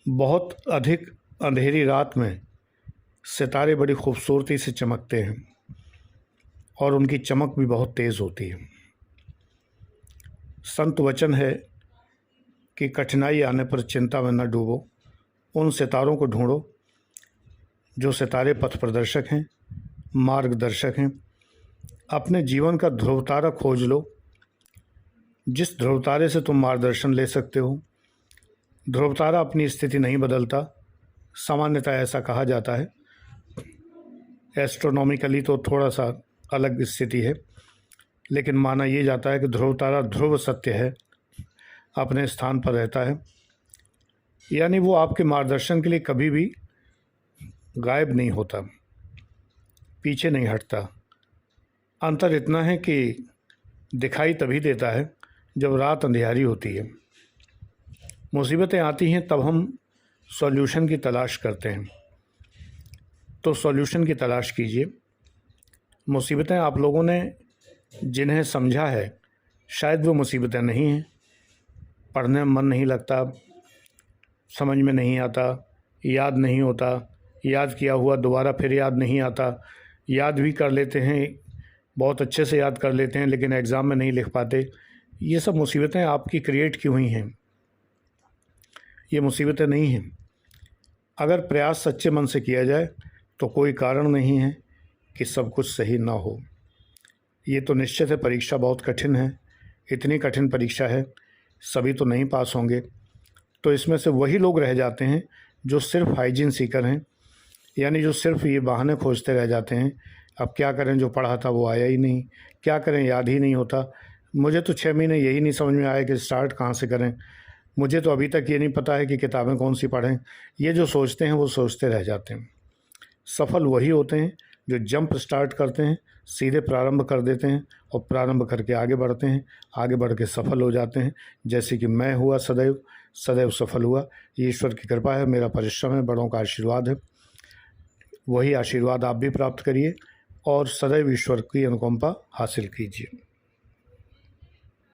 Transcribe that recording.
बहुत अधिक अंधेरी रात में सितारे बड़ी खूबसूरती से चमकते हैं और उनकी चमक भी बहुत तेज़ होती है। संत वचन है कि कठिनाई आने पर चिंता में न डूबो, उन सितारों को ढूंढो जो सितारे पथ प्रदर्शक हैं, मार्गदर्शक हैं। अपने जीवन का ध्रुव तारा खोज लो, जिस ध्रुव तारे से तुम मार्गदर्शन ले सकते हो। ध्रुव तारा अपनी स्थिति नहीं बदलता, सामान्यतः ऐसा कहा जाता है। एस्ट्रोनॉमिकली तो थोड़ा सा अलग स्थिति है, लेकिन माना यह जाता है कि ध्रुव तारा ध्रुव सत्य है, अपने स्थान पर रहता है, यानी वो आपके मार्गदर्शन के लिए कभी भी गायब नहीं होता, पीछे नहीं हटता। अंतर इतना है कि दिखाई तभी देता है जब रात अंधियारी होती है, मुसीबतें आती हैं, तब हम सॉल्यूशन की तलाश करते हैं। तो सॉल्यूशन की तलाश कीजिए। मुसीबतें आप लोगों ने जिन्हें समझा है शायद वो मुसीबतें नहीं हैं। पढ़ने में मन नहीं लगता, समझ में नहीं आता, याद नहीं होता, याद किया हुआ दोबारा फिर याद नहीं आता, याद भी कर लेते हैं, बहुत अच्छे से याद कर लेते हैं, लेकिन एग्ज़ाम में नहीं लिख पाते। ये सब मुसीबतें आपकी क्रिएट की हुई हैं, ये मुसीबतें नहीं हैं। अगर प्रयास सच्चे मन से किया जाए तो कोई कारण नहीं है कि सब कुछ सही ना हो। ये तो निश्चित है, परीक्षा बहुत कठिन है, इतनी कठिन परीक्षा है, सभी तो नहीं पास होंगे। तो इसमें से वही लोग रह जाते हैं जो सिर्फ हाइजीन सीकर हैं, यानी जो सिर्फ ये बहाने खोजते रह जाते हैं। अब क्या करें, जो पढ़ा था वो आया ही नहीं, क्या करें, याद ही नहीं होता। मुझे तो 6 महीने यही नहीं समझ में आया कि स्टार्ट कहाँ से करें, मुझे तो अभी तक ये नहीं पता है कि किताबें कौन सी पढ़ें। ये जो सोचते हैं वो सोचते रह जाते हैं। सफल वही होते हैं जो जंप स्टार्ट करते हैं, सीधे प्रारंभ कर देते हैं और प्रारंभ करके आगे बढ़ते हैं, आगे बढ़ के सफल हो जाते हैं। जैसे कि मैं हुआ, सदैव सदैव सफल हुआ। ये ईश्वर की कृपा है, मेरा परिश्रम है, बड़ों का आशीर्वाद है। वही आशीर्वाद आप भी प्राप्त करिए और सदैव ईश्वर की अनुकंपा हासिल कीजिए।